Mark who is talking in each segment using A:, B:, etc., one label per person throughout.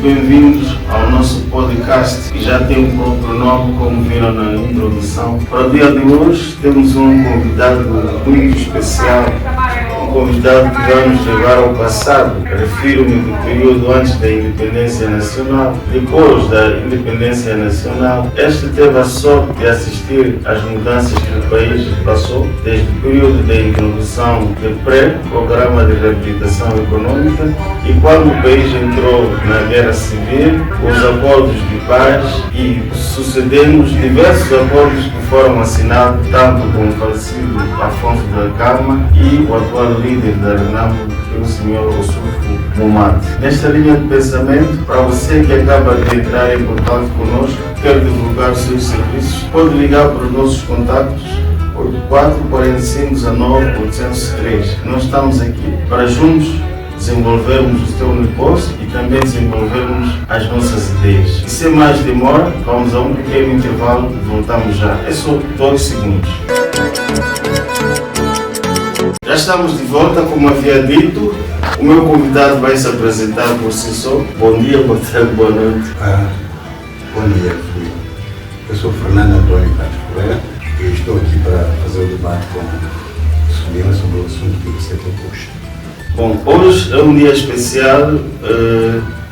A: bem-vindos ao nosso podcast, que já tem o próprio nome, como viram na introdução. Para o dia de hoje temos um convidado muito especial, um convidado que vai nos levar ao passado. Refiro-me do período antes da independência nacional. Depois da independência nacional, este teve a sorte de assistir às mudanças que o país passou, desde o período da introdução do pré-programa de reabilitação econômica e quando o país entrou na guerra civil, os acordos de paz e sucedendo os diversos acordos que foram assinados tanto com o falecido Afonso da Gama e o atual líder da RENAMO, o Sr. Ossufo Momade. Nesta linha de pensamento, para você que acaba de entrar em contato conosco, quer divulgar os seus serviços, pode ligar para os nossos contactos 84 45 19 803. Nós estamos aqui para juntos desenvolvermos o seu negócio e também desenvolvermos as nossas ideias. E sem mais demora, vamos a um pequeno intervalo e voltamos já. É só 2 segundos. Já estamos de volta, como havia dito. O meu convidado vai se apresentar por si só. Bom dia, boa tarde, boa noite.
B: Bom dia, Filipe. Eu sou Fernando Antônio Pato Ferreira e estou aqui para fazer o debate com o Silvio sobre o assunto que você propôs.
A: Bom, hoje é um dia especial.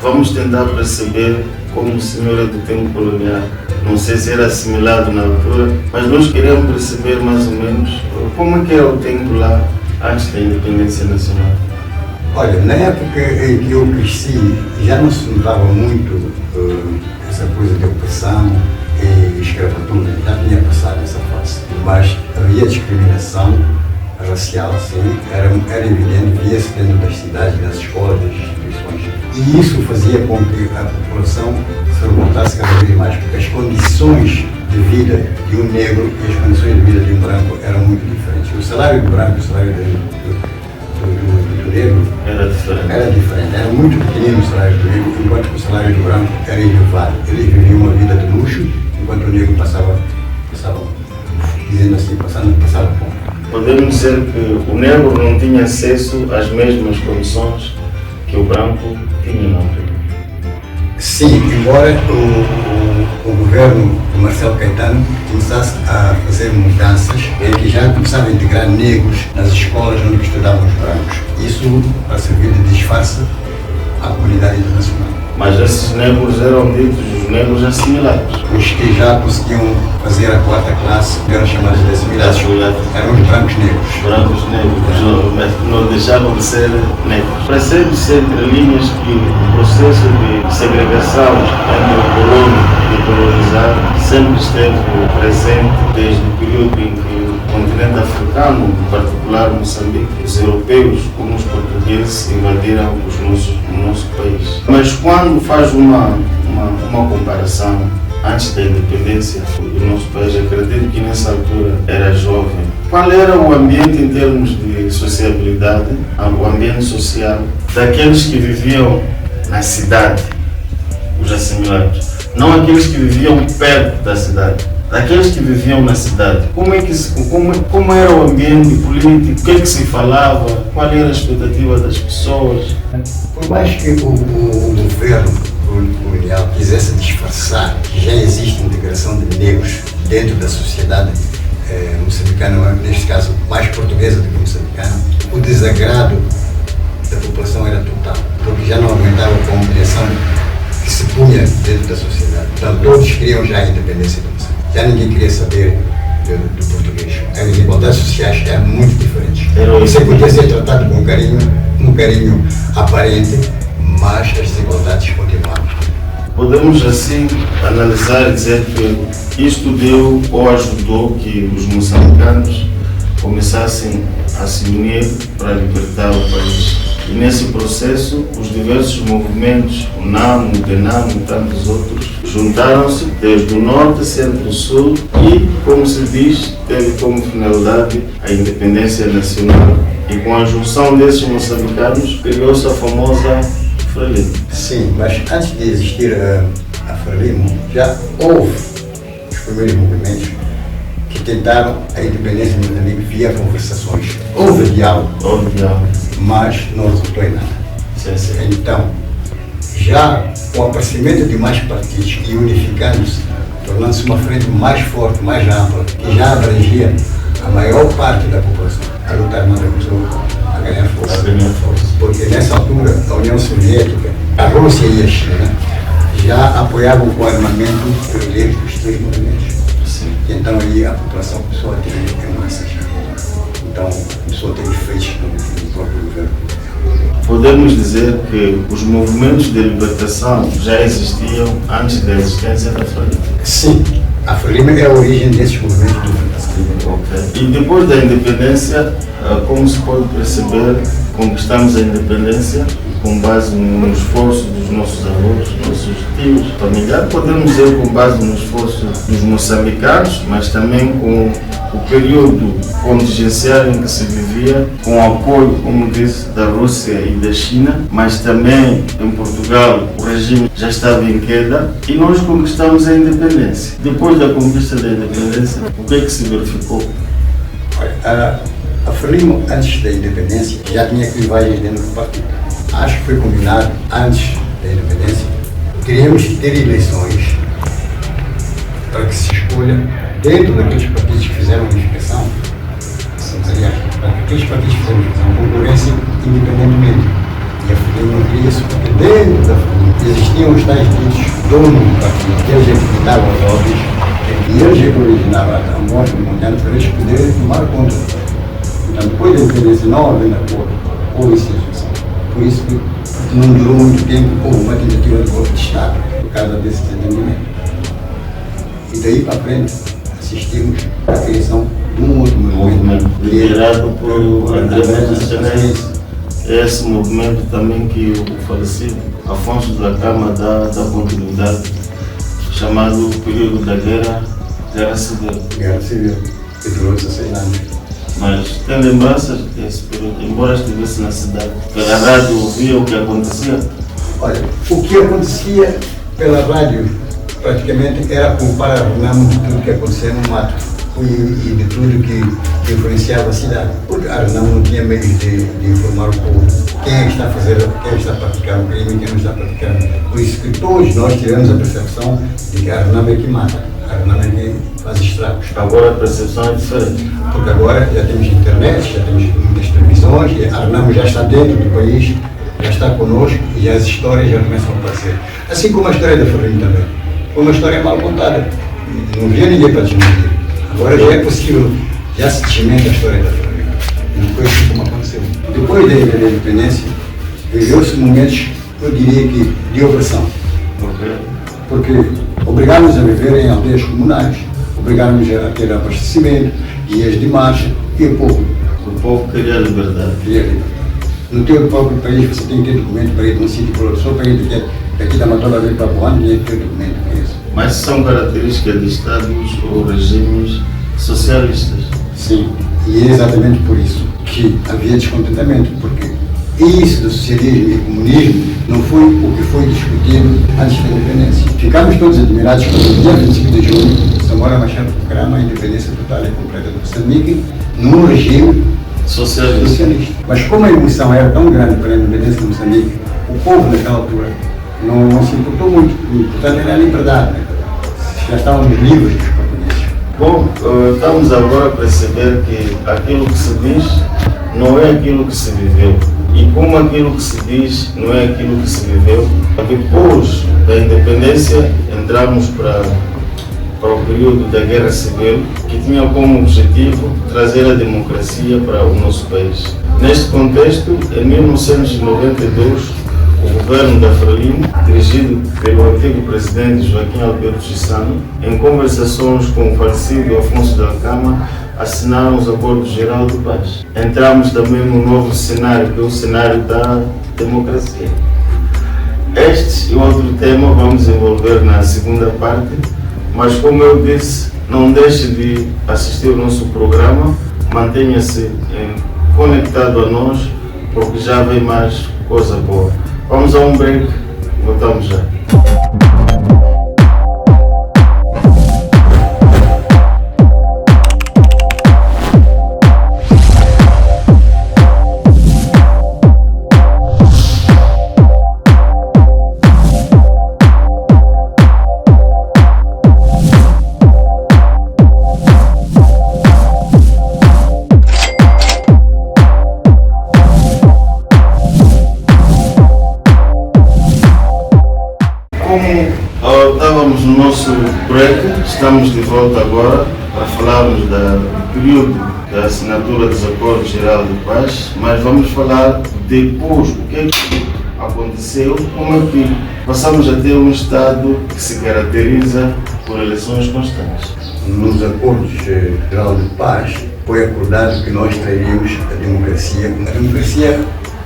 A: Vamos tentar perceber como o senhor é do tempo colonial. Não sei se era assimilado na altura, mas nós queremos perceber mais ou menos como é que era o tempo lá antes da independência nacional.
B: Olha, na época em que eu cresci, já não se notava muito essa coisa de opressão e escravatura, já tinha passado essa fase. Mas havia discriminação racial, sim, era evidente, via-se dentro das cidades, das escolas, das instituições. E isso fazia com que a população se revoltasse cada vez mais, porque as condições de vida de um negro e as condições de vida de um branco eram muito diferentes. O salário do branco e o salário do negro era diferente, era muito pequenino o salário do negro, enquanto o salário do branco era elevado. Eles viviam uma vida de luxo, enquanto o negro passava dizendo assim, passava fome.
A: Podemos dizer que o negro não tinha acesso às mesmas condições que o branco tinha na altura.
B: Sim, embora o governo de Marcelo Caetano começasse a fazer mudanças em que já começava a integrar negros nas escolas onde estudavam os brancos. Isso para servir de disfarce à comunidade internacional.
A: Mas esses negros eram ditos os negros assimilados.
B: Os que já conseguiam fazer a 4ª classe eram chamados de assimilados. Eram os brancos negros.
A: Brancos negros, mas não deixavam de ser negros. Percebe-se entre linhas que o processo de segregação entre o colono e o colonizado sempre esteve presente desde o período em que o continente africano, em particular Moçambique, os europeus como os portugueses invadiram o nosso país. Mas quando faz uma comparação antes da independência do nosso país, acredito que nessa altura era jovem. Qual era o ambiente em termos de sociabilidade, o ambiente social daqueles que viviam na cidade, os assimilados, não aqueles que viviam perto da cidade? Daqueles que viviam na cidade, como era o ambiente político, o que é que se falava, qual era a expectativa das pessoas?
B: Por mais que o governo colonial quisesse disfarçar que já existe integração de negros dentro da sociedade moçambicana, neste caso mais portuguesa do que moçambicana, o desagrado da população era total, porque já não aguentava com a humilhação que se punha dentro da sociedade. Então todos queriam já a independência do Moçambique. Já ninguém queria saber do português. As desigualdades sociais eram muito diferentes. Você podia ser tratado com um carinho aparente, mas as desigualdades continuavam.
A: Podemos assim analisar e dizer que isto deu ou ajudou que os moçambicanos começassem a se unir para libertar o país. E nesse processo, os diversos movimentos, o NAMO, o DENAMO e tantos outros, juntaram-se desde o norte, centro e sul e, como se diz, teve como finalidade a independência nacional. E com a junção desses moçambicanos, criou-se a famosa Frelimo.
B: Sim, mas antes de existir a Frelimo, já houve os primeiros movimentos que tentaram a independência de Moçambique via conversações. Houve diálogo, mas não resultou em nada.
A: Sim.
B: Então, Já com o aparecimento de mais partidos e unificando-se, tornando-se uma frente mais forte, mais ampla, que já abrangia a maior parte da população, a luta armada começou a ganhar força. Porque nessa altura a União Soviética, a Rússia e a China já apoiavam com armamento os líderes dos três movimentos. E então aí a população começou a ter massas. Então começou a ter efeitos no próprio governo.
A: Podemos dizer que os movimentos de libertação já existiam antes da existência da Frelimo?
B: Sim, a Frelimo é a origem desses movimentos de libertação.
A: Okay. E depois da independência, como se pode perceber, conquistamos a independência com base no esforço dos nossos avós, nossos tios, familiares, podemos dizer com base no esforço dos moçambicanos, mas também com o período contingencial em que se vivia, com o apoio, como disse, da Rússia e da China, mas também em Portugal o regime já estava em queda e nós conquistamos a independência. Depois da conquista da independência, o que é que se verificou?
B: A Frelimo, antes da independência, já tinha clivagens dentro do partido. Acho que foi combinado, antes da independência, teríamos que ter eleições para que se escolha, dentro daqueles partidos que fizeram a unificação, aliás, para que aqueles partidos que fizeram a unificação, concorrência independentemente. E a Frelimo não queria isso, porque dentro da Frelimo existiam os tais ditos donos do partido, que eles executavam os lobbies, e eles que originavam a morte do Monteano para eles poderem tomar conta. Então, depois da independência, não havendo acordo, houve essa execução. Por isso que não durou muito tempo, houve uma tentativa de golpe de Estado por causa desse desentendimento. E daí para frente assistimos à criação de um outro movimento
A: liderado por André Mendes Janeiro. É esse movimento também que o falecido Afonso da Cama dá continuidade, chamado período da Guerra Civil.
B: Guerra Civil, que durou 16 anos.
A: Mas tem lembranças desse período, embora estivesse na cidade, pela rádio ouvia o que acontecia?
B: Olha, o que acontecia pela rádio praticamente era comparar de tudo que acontecia no mato e de tudo que influenciava a cidade. Porque a Renamo não tinha meios de informar o povo quem é que está a fazer, quem está a praticar o crime e quem não está a praticar. Por isso que todos nós tivemos a percepção de que a Renamo é que mata, a Renamo é que faz estragos.
A: Agora a percepção é diferente.
B: Porque agora já temos internet, já temos muitas televisões, a Renamo já está dentro do país, já está conosco e as histórias já começam a aparecer. Assim como a história da Frelimo também. Foi uma história mal contada, não havia ninguém para desmentir. Agora já é possível, já se desmente a história da Frelimo. Não foi assim como aconteceu. Depois da independência, viveu-se momentos, eu diria que, de opressão. Porque obrigaram-nos a viver em aldeias comunais, obrigaram-nos a ter abastecimento, guias de marcha e o povo
A: queria liberdade.
B: No teu próprio país você tem que ter documento para ir de um sítio para outro. Só para ir daqui da Matola vir para Boane, tem que ter documento para isso.
A: Mas são características de estados ou regimes socialistas.
B: Sim, e é exatamente por isso que havia descontentamento, porque isso do socialismo e comunismo não foi o que foi discutido antes da independência. Ficámos todos admirados quando no dia 25 de julho, Samora Machel proclama a independência total e completa do Moçambique num regime socialista. Mas como a emoção era tão grande pela independência do Moçambique, o povo naquela altura não se importou muito. O importante era a liberdade. Já estávamos livres dos portugueses.
A: Bom, estamos agora a perceber que aquilo que se diz não é aquilo que se viveu. E como aquilo que se diz não é aquilo que se viveu, depois da independência entramos para o período da Guerra Civil, que tinha como objetivo trazer a democracia para o nosso país. Neste contexto, em 1992, o governo da Frelimo, dirigido pelo antigo presidente Joaquim Alberto Chissano, em conversações com o falecido Afonso da Cama, assinaram os acordos geral de paz. Entramos também no novo cenário, que é o cenário da democracia. Este e outro tema vamos desenvolver na segunda parte, mas como eu disse, não deixe de assistir o nosso programa, mantenha-se conectado a nós, porque já vem mais coisa boa. Vamos a um break, voltamos já. estamos de volta agora para falarmos do período da assinatura dos Acordos Geral de Paz, mas vamos falar depois o que é que aconteceu, como é que passamos a ter um Estado que se caracteriza por eleições constantes.
B: Nos Acordos Geral de Paz foi acordado que nós traríamos a democracia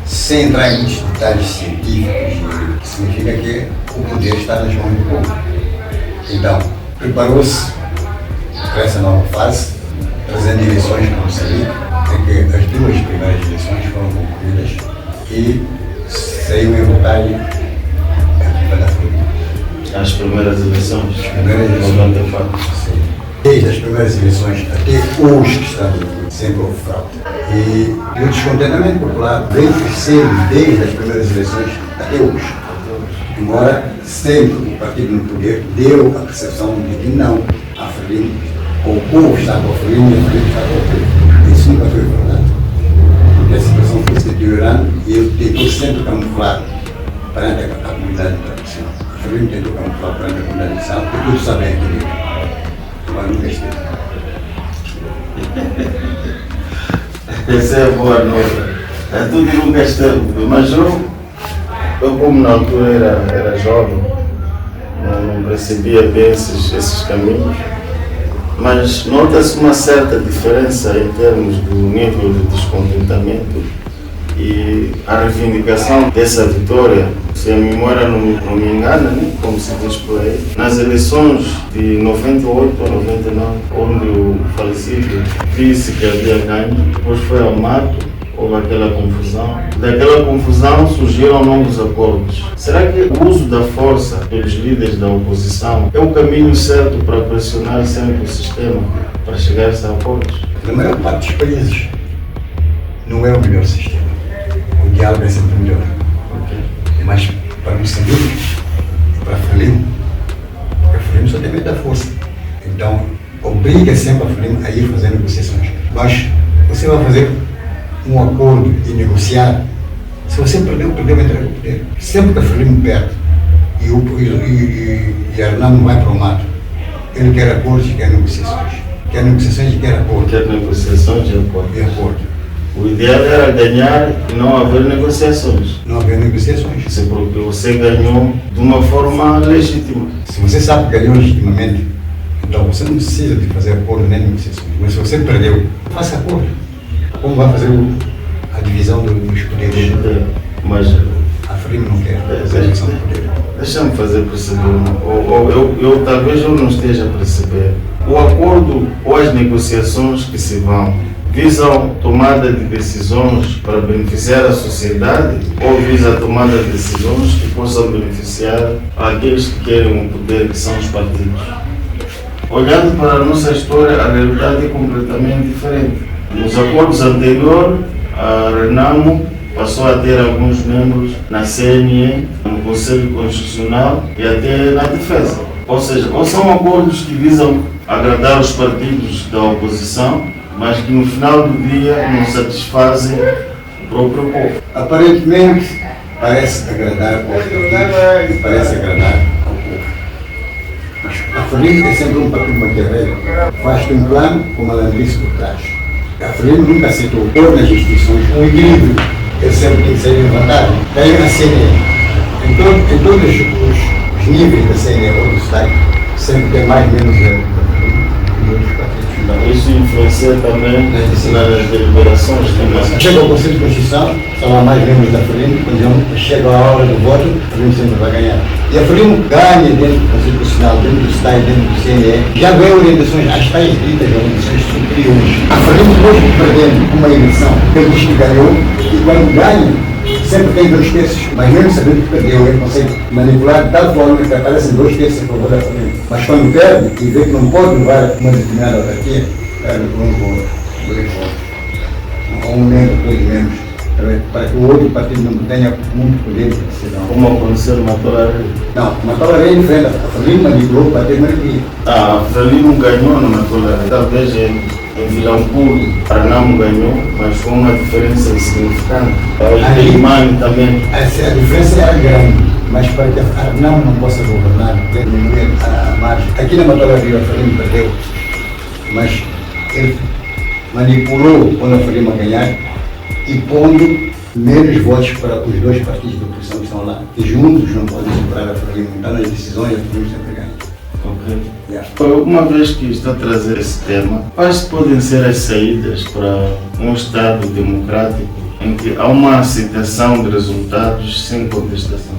B: sem entrar em muitos detalhes científicos, que significa que o poder está nas mãos do povo. Então, preparou-se para essa nova fase, trazendo eleições para Moçambique, em que as duas primeiras eleições foram concluídas e saiu em vantagem da Frelimo.
A: As primeiras eleições?
B: As primeiras eleições. Sim. Desde as primeiras eleições até hoje que estamos aqui, sempre houve fraude. E o descontentamento popular veio crescer desde as primeiras eleições até hoje. Embora sempre o partido no poder deu a percepção de que não, a Frelimo, o povo está com a Frelimo e a Frelimo está com o povo. Isso nunca foi verdade. Porque a situação foi se deteriorando e ele tentou sempre camuflar perante a comunidade internacional. A Frelimo tentou camuflar perante a comunidade internacional, porque todos sabem aquilo. Mas nunca esteve.
A: Essa é a boa nova. Tudo nunca esteve. Mas eu como na altura era jovem, não percebia bem esses caminhos, mas nota-se uma certa diferença em termos do nível de descontentamento e a reivindicação dessa vitória. Se a memória não me engana, né, como se diz por aí, nas eleições de 98 ou 99, onde o falecido disse que havia ganho, depois foi ao mato, houve aquela confusão. Daquela confusão surgiram novos acordos. Será que o uso da força pelos líderes da oposição é o caminho certo para pressionar sempre o sistema para chegar-se a acordos?
B: Na maior parte dos países não é o melhor sistema. O diálogo é sempre melhor. Mas para Moçambique e para a Frelimo, porque a Frelimo só tem medo da força. Então, obriga sempre a Frelimo a ir fazer negociações. Mas você vai fazer um acordo e negociar, se você perdeu, entrega o poder. Sempre que a Frelimo perde e a Renamo vai para o mato, ele quer acordos e quer negociações. Quer negociações e quer acordo.
A: Quer negociações e acordo. O ideal era ganhar e não haver negociações.
B: Não haver negociações.
A: Porque você ganhou de uma forma legítima.
B: Se você sabe que ganhou legitimamente, então você não precisa de fazer acordo nem negociações. Mas se você perdeu, faça acordo. Como vai fazer a divisão dos poderes?
A: Mas
B: a Frelimo não quer fazer a divisão do poder.
A: Deixa-me fazer perceber, ou talvez eu não esteja a perceber. O acordo ou as negociações que se vão visam tomada de decisões para beneficiar a sociedade ou visa a tomada de decisões que possam beneficiar aqueles que querem o poder, que são os partidos? Olhando para a nossa história, a realidade é completamente diferente. Nos acordos anteriores, a Renamo passou a ter alguns membros na CNE, no Conselho Constitucional e até na Defesa. Ou seja, ou são acordos que visam agradar os partidos da oposição, mas que no final do dia não satisfazem o próprio povo.
B: Aparentemente, parece agradar ao partido, parece agradar ao povo. Mas a Frelimo é sempre um partido maquiavélico. Faz-te um plano com malandrice por trás. A Frelimo nunca aceitou pôr nas instituições um equilíbrio. Ele sempre tem que sair em vantagem. Daí na CNE, em todos os níveis da CNE ou do Estado, sempre tem mais ou menos outros partidos.
A: Isso influencia também nas deliberações também.
B: Chega ao Conselho de Constituição, são lá mais membros da Frelimo, quando chega a hora do voto, a Frelimo sempre vai ganhar. E a Frelimo ganha dentro do Conselho Constitucional, dentro do Estado, dentro do CNE, já ganha orientações, as tais ditas orientações superiores. A Frelimo, depois de perdendo uma eleição, ele diz que ganhou, e quando ganha, sempre tem 2/3, mas mesmo sabendo que perdeu, ele consegue manipular de tal forma que aparecem 2/3 em favor da Frelimo. Mas quando perde e vê que não pode levar uma determinada autarquia, perde por um voto, ou um membro, 2 membros, para que o outro partido não tenha muito poder de decisão.
A: Como aconteceu no Matolaré?
B: Não, o Matolaré é diferente, a Frelimo manipulou para ter maioria.
A: A Frelimo ganhou no Matolaré, talvez em Vilampuro, a Renamo ganhou, mas com uma diferença insignificante. A Ilimani também.
B: A diferença era grande. mas para que a Renamo não possa governar, diminuir a margem. Aqui na Matola Rio, a Frelimo perdeu, mas ele manipulou quando a Frelimo ganhar e pondo menos votos para os dois partidos da oposição que estão lá, que juntos não podem superar a Frelimo. Então, nas decisões, a Frelimo sempre ganha.
A: Ok.
B: Yeah.
A: Uma vez que está a trazer esse tema, quais podem ser as saídas para um Estado democrático em que há uma aceitação de resultados sem contestação?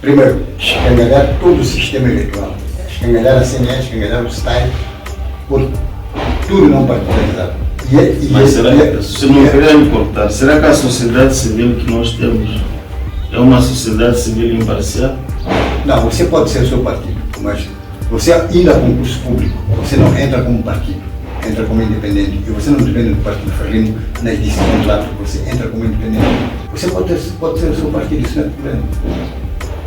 B: Primeiro, escangalhar todo o sistema eleitoral. Escangalhar a CNE, escangalhar o STAI, por tudo não partidarizado.
A: Mas será que, se não querem cortar, será que a sociedade civil que nós temos é uma sociedade civil imparcial?
B: Não, você pode ser o seu partido, mas você indo a concurso público, você não entra como partido, entra como independente. E você não depende do partido Frelimo nas decisões lá, você entra como independente. Você pode ser o seu partido, isso não é problema.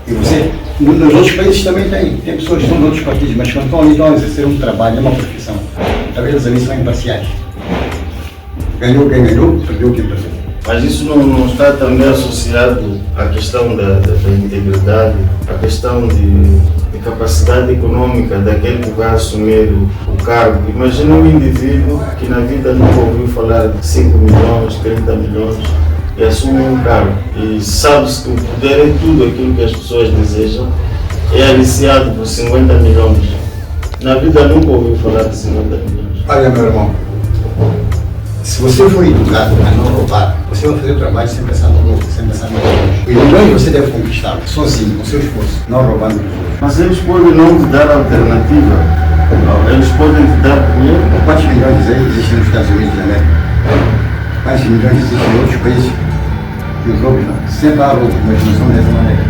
B: E você, nos outros países também tem pessoas que são de outros partidos, mas quando estão ali, estão a exercer um trabalho, é uma profissão. Talvez eles ali são imparciais. Ganhou quem ganhou, perdeu quem perdeu.
A: Mas isso não está também associado à questão da integridade, à questão de capacidade econômica daquele que vai assumir o cargo. Imagina um indivíduo que na vida nunca ouviu falar de 5 milhões, 30 milhões e assume um cargo. E sabe-se que o poder é tudo aquilo que as pessoas desejam, é aliciado por 50 milhões. Na vida nunca ouviu falar de 50 milhões.
B: Olha, meu irmão, se você for educado a não roubar, você vai fazer o trabalho sem pensar no roubo, sem pensar no roubo. E milhões você deve conquistar sozinho, com seu esforço, não roubando dos outros.
A: Mas eles podem não te dar alternativa. Eles podem te dar dinheiro.
B: Quantos milhões existem nos Estados Unidos da América? Quantos milhões existem em outros países? E os roubos não. Sempre há roubo, mas não são dessa maneira.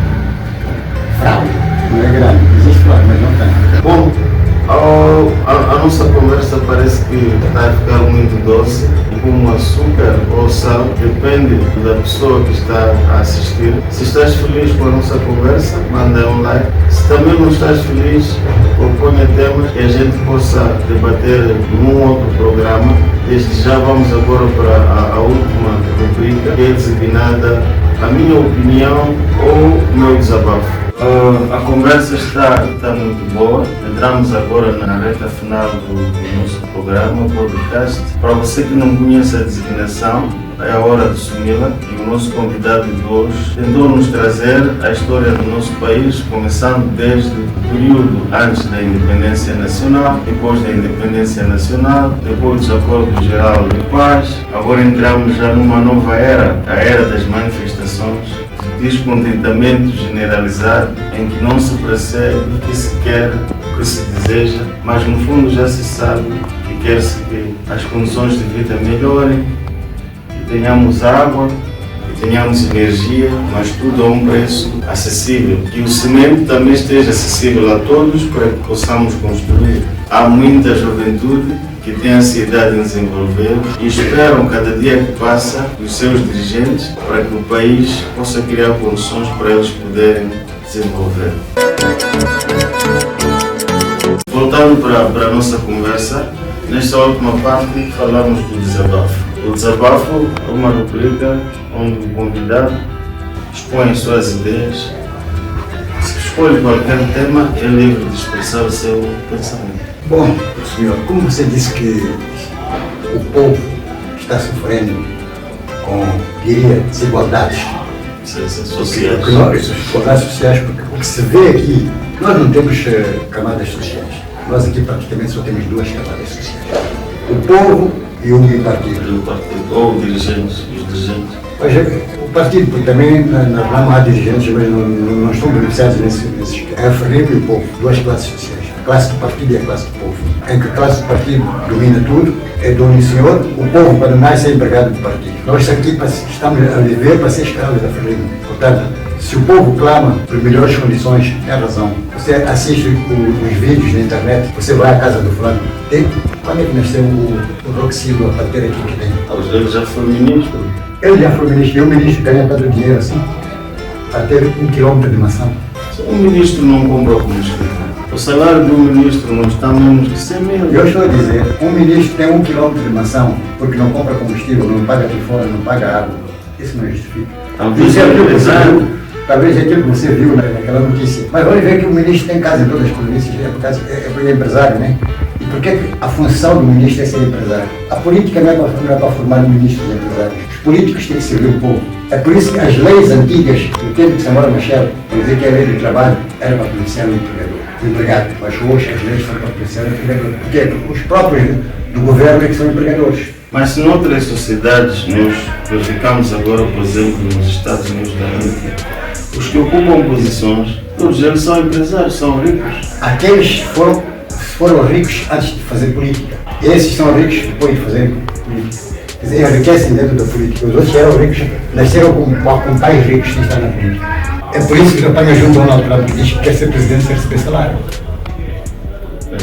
B: Fraude, não é grande. Existe fraude, mas não tem.
A: Bom, a nossa conversa parece que está a ficar muito doce, como açúcar ou sal, depende da pessoa que está a assistir. Se estás feliz com a nossa conversa, manda um like. Se também não estás feliz, proponha temas que a gente possa debater num outro programa. Desde já vamos agora para a última rubrica, que é designada a minha opinião ou o meu desabafo. A conversa está muito boa. Entramos agora na reta final do nosso programa, podcast. Para você que não conhece a designação, é a hora de sumi-la, e o nosso convidado de hoje tentou nos trazer a história do nosso país, começando desde o período antes da independência nacional, depois da independência nacional, depois dos acordos geral de paz. Agora entramos já numa nova era, a era das manifestações, descontentamento generalizado, em que não se percebe o que se quer, o que se deseja, mas no fundo já se sabe que quer-se que as condições de vida melhorem, que tenhamos água, que tenhamos energia, mas tudo a um preço acessível, que o cimento também esteja acessível a todos para que possamos construir. Há muita juventude que tem ansiedade em desenvolver e esperam cada dia que passa os seus dirigentes para que o país possa criar condições para eles poderem desenvolver. Voltando para a nossa conversa, nesta última parte falamos do desabafo. O desabafo é uma rubrica onde o convidado expõe as suas ideias. Se escolhe qualquer tema, é livre de expressar o seu pensamento.
B: Bom, senhor, como você disse que o povo está sofrendo com, diria, desigualdades
A: sociais.
B: Desigualdades sociais, porque o que se vê aqui, nós não temos camadas sociais. Nós aqui praticamente só temos duas camadas sociais. O povo e o partido.
A: Ou dirigentes, os dirigentes.
B: Pois é, o partido, porque também na Renamo há dirigentes, mas não estão beneficiados nesse. É a Frelimo e o povo, duas classes sociais. A classe do partido e a classe do povo. Em que a classe do partido domina tudo, é dono e senhor, o povo para mais é empregado do partido. Nós aqui estamos a viver para ser escravos da Frelimo. Portanto, se o povo clama por melhores condições, tem razão. Você assiste os vídeos na internet, você vai à casa do fulano, tem? Quando é que nasceu o Roque Silva para ter aquilo que tem?
A: Ele já foi ministro.
B: Ele já foi ministro, e o ministro ganha tanto dinheiro assim, para ter 1 quilômetro de maçã.
A: O ministro não compra combustível. O salário do ministro não está menos de 100 mil.
B: Eu estou a dizer, um ministro tem 1 quilômetro de maçã porque não compra combustível, não paga telefone, não paga água. Isso não justifica. talvez aquilo que você viu naquela notícia. Mas vamos ver que o ministro tem casa em todas as províncias, é porque é empresário, né? E por que a função do ministro é ser empresário? A política não é para formar ministros e empresários. Os políticos têm que servir o povo. É por isso que as leis antigas, no tempo de Samora Machel, dizer que a lei do trabalho era para policiar o empregado. Mas hoje as leis são para policiar o empregador. Por quê? Porque os próprios do governo é que são empregadores.
A: Mas se noutras sociedades nós verificamos agora, por exemplo, nos Estados Unidos da América, os que ocupam posições, todos eles são empresários, são ricos.
B: Aqueles foram ricos antes de fazer política. Esses são ricos depois de fazer política. Quer dizer, enriquecem dentro da política. Os outros eram ricos, nasceram com pais ricos sem estar na política. É por isso que o apanha junto ao Donald Trump que diz que quer ser presidente sem receber salário.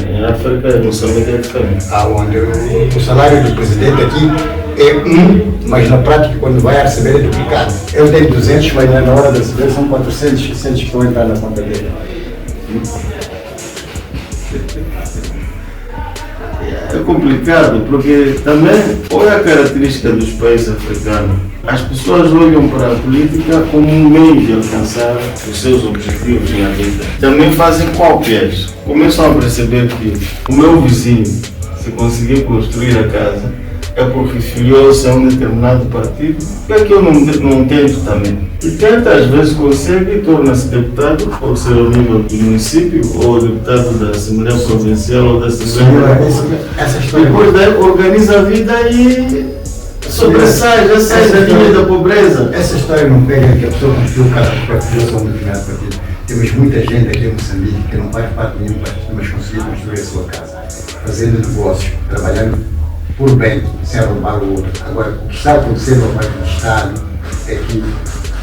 A: Em África, em Moçambique é diferente.
B: Onde o salário do presidente aqui é mas na prática quando vai a receber é duplicado. Ele tem 200, mas na hora de receber são 400, 600 que estão entrar na conta dele.
A: É complicado porque também, olha a característica dos países africanos. As pessoas olham para a política como um meio de alcançar os seus objetivos na vida. Também fazem cópias. Começam a perceber que o meu vizinho, se conseguir construir a casa, é porque filiou-se a um determinado partido. Por que é que eu não tento também? E tenta, às vezes consegue e torna-se deputado, pode ser ao nível do município, ou deputado da Assembleia Provincial ou da Assembleia. Depois daí organiza a vida e sobressai, já sai da linha da pobreza.
B: Essa história não pega que a pessoa construiu cada partido ou um determinado partido. Temos muita gente aqui em Moçambique que não faz parte de nenhum partido, mas conseguiu construir a sua casa, fazendo negócios, trabalhando por bem, sem roubar o outro. Agora, o que está acontecendo ao parte do Estado é que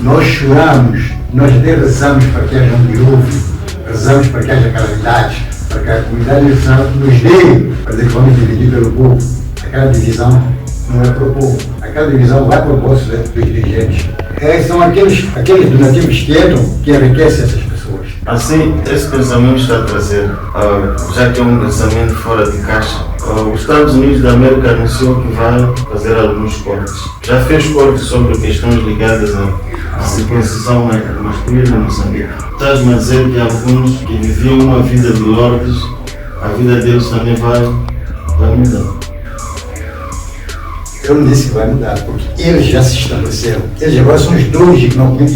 B: nós choramos, nós até rezamos para que haja um dilúvio, rezamos para que haja calamidades, para que a comunidade nacional nos dê, para dizer que vamos dividir pelo povo. Aquela divisão não é para o povo, aquela divisão vai para o bolso dos dirigentes. São aqueles donativos que entram que enriquecem essas pessoas.
A: Assim, esse pensamento está a trazer, já que é um pensamento fora de caixa, os Estados Unidos da América anunciou que vai fazer alguns cortes. Já fez cortes sobre questões ligadas à circuncisão masculina em Moçambique. Estás-me a dizer que alguns que viviam uma vida de lordes, a vida deles também vai mudar.
B: Eu não disse que vai mudar, porque eles já se estabeleceram. Eles agora são os donos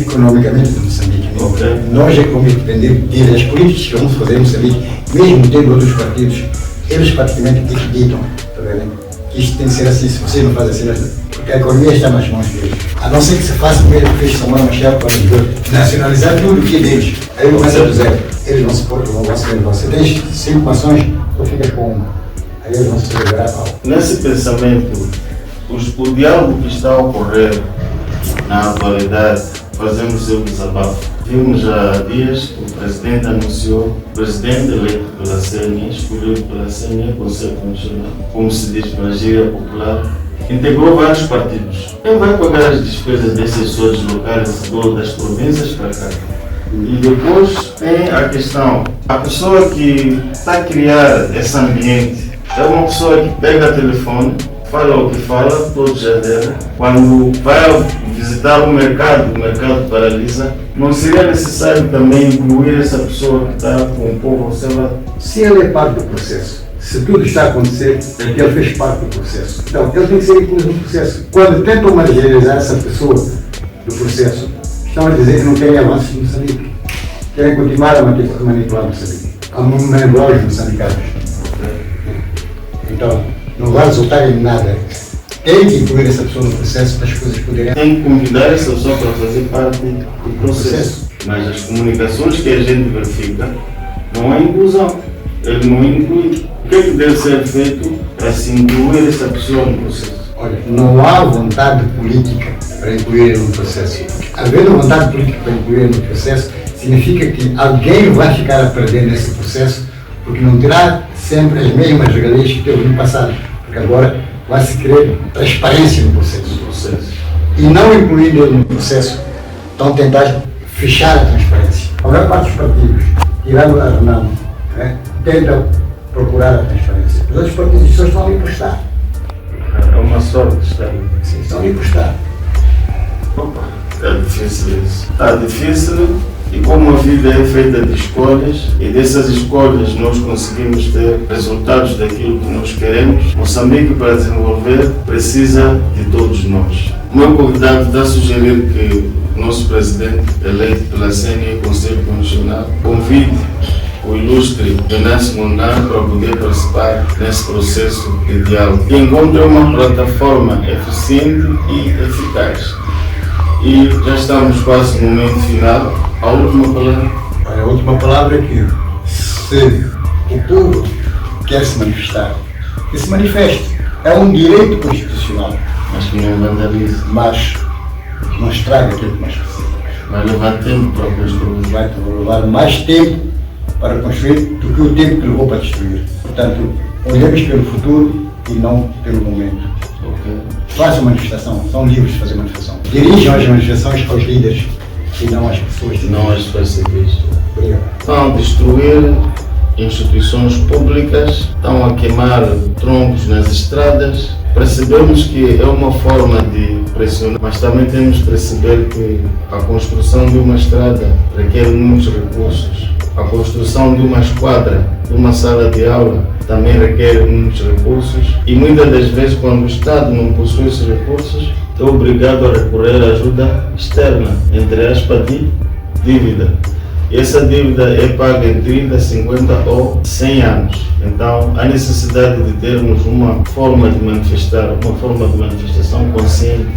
B: economicamente de Moçambique.
A: Okay.
B: Nós é que vamos depender deles. As políticas que vamos fazer em Moçambique, mesmo tendo outros partidos, eles praticamente ditam, tá vendo? Que isto tem que ser assim, se você não faz assim, porque a economia está nas mãos deles. A não ser que se faça como ele fez Samora Machel para nacionalizar tudo o que é deles. Aí começa do zero. Eles não se portam, não vão se levar. Você tem 5 mações, tu ficas com uma. Aí eles vão se liberar a pau.
A: Nesse pensamento, o diálogo que está a ocorrer na atualidade, fazemos seu desabafo. Vimos há dias que o presidente anunciou, o presidente eleito pela CNE, escolhido pela CNE, Conselho Nacional, como se diz na gíria popular, integrou vários partidos. Quem vai pagar as despesas desses assessores locais das províncias para cá? E depois tem a questão, a pessoa que está a criar esse ambiente é uma pessoa que pega o telefone, fala o que fala, todos já deram. Quando vai visitar o mercado paralisa, não seria necessário também incluir essa pessoa que está com o povo ao seu lado?
B: Se ele é parte do processo, se tudo está a acontecer, é que ele fez parte do processo. Então, ele tem que ser incluído no processo. Quando tentam marginalizar essa pessoa do processo, estão a dizer que não querem avanços no Moçambique. Querem continuar a manipular o Moçambique. A manipular os moçambicanos. Então, não vai resultar em nada. Tem que incluir essa pessoa no processo para as coisas poderem...
A: Tem que convidar essa pessoa para fazer parte do processo. Mas as comunicações que a gente verifica, não há inclusão. Ele não inclui. O que é que deve ser feito para se incluir essa pessoa no processo?
B: Olha, não há vontade política para incluir no processo. Havendo vontade política para incluir no processo, significa que alguém vai ficar a perder nesse processo, porque não terá sempre as mesmas regalias que teve no passado. Porque agora vai-se querer transparência no processo. E não incluindo ele no processo, estão a tentar fechar a transparência. A maior parte dos partidos, tirando a Renamo, tentam procurar a transparência. Os outros partidos só estão ali por estar.
A: É uma sorte estar ali.
B: Sim, estão ali por estar.
A: Está difícil isso. Está difícil e como a vida é feita de escolhas e dessas escolhas nós conseguimos ter resultados daquilo que nós queremos, Moçambique para desenvolver precisa de todos nós. O meu convidado está a sugerir que o nosso presidente eleito pela CNE e Conselho Constitucional convide o ilustre Venâncio Mondlane para poder participar nesse processo de diálogo e encontre uma plataforma eficiente e eficaz. E já estamos quase no momento final. A última palavra?
B: A última palavra é que se o povo quer se manifestar, que se manifeste. É um direito constitucional.
A: Mas que não vandalize.
B: Mas não estraga aquilo que nós precisamos.
A: Vai levar tempo para construir.
B: Vai levar mais tempo para construir do que o tempo que levou para destruir. Portanto, olhemos pelo futuro e não pelo momento.
A: Okay.
B: Façam manifestação, são livres de fazer manifestação. Dirijam as manifestações aos líderes e não às pessoas.
A: Não às percebis.
B: Obrigado.
A: Estão a destruir instituições públicas, estão a queimar troncos nas estradas. Percebemos que é uma forma de pressionar, mas também temos que perceber que a construção de uma estrada requer muitos recursos. A construção de uma esquadra, de uma sala de aula, também requer muitos recursos e muitas das vezes quando o Estado não possui esses recursos, é obrigado a recorrer à ajuda externa, entre aspas, de dívida. E essa dívida é paga em 30, 50 ou 100 anos. Então, há necessidade de termos uma forma de manifestar, uma forma de manifestação consciente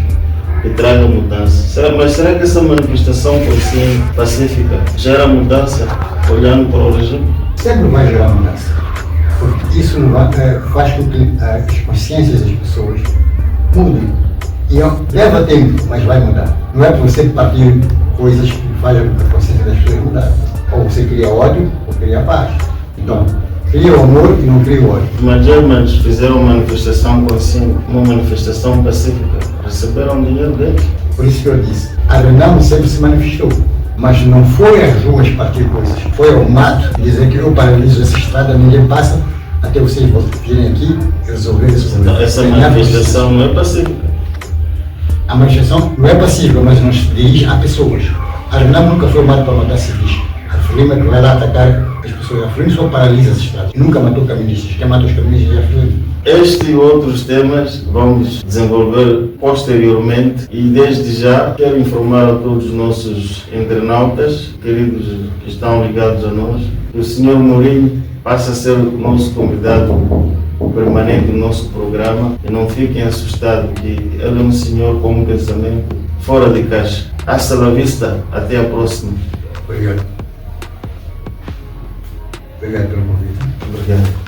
A: que traga mudança. Mas será que essa manifestação consciente, pacífica, gera mudança, olhando para o regime?
B: Sempre vai gerar mudança. Porque isso faz com que as consciências das pessoas mudem. E leva tempo, mas vai mudar. Não é por você partir coisas que fazem com que a consciência das pessoas mudar. Ou você cria ódio, ou cria paz. Então, cria o amor e não cria o ódio.
A: Os germanos fizeram uma manifestação consciente, uma manifestação pacífica. Receberam dinheiro deles.
B: Por isso que eu disse, a Renamo sempre se manifestou. Mas não foi às ruas partir coisas. Foi ao mato dizer que eu paraliso essa estrada, ninguém passa, até vocês virem aqui e resolver esse problema.
A: Então, essa manifestação não é pacífica.
B: A manifestação não é pacífica, mas não se dirige a pessoas. A Renamo nunca foi armada para matar civis. A Frelimo é que vai lá atacar as pessoas. A Frelimo só paralisa as estradas. Nunca matou caministas. Quem mata os caministas é a Frelimo.
A: Este e outros temas vamos desenvolver posteriormente e desde já quero informar a todos os nossos internautas, queridos que estão ligados a nós, que o Sr. Mourinho passa a ser o nosso convidado permanente do nosso programa e não fiquem assustados que ele é um senhor com um pensamento fora de caixa. Hasta la vista, até a próxima.
B: Obrigado. Obrigado pelo convite.
A: Obrigado.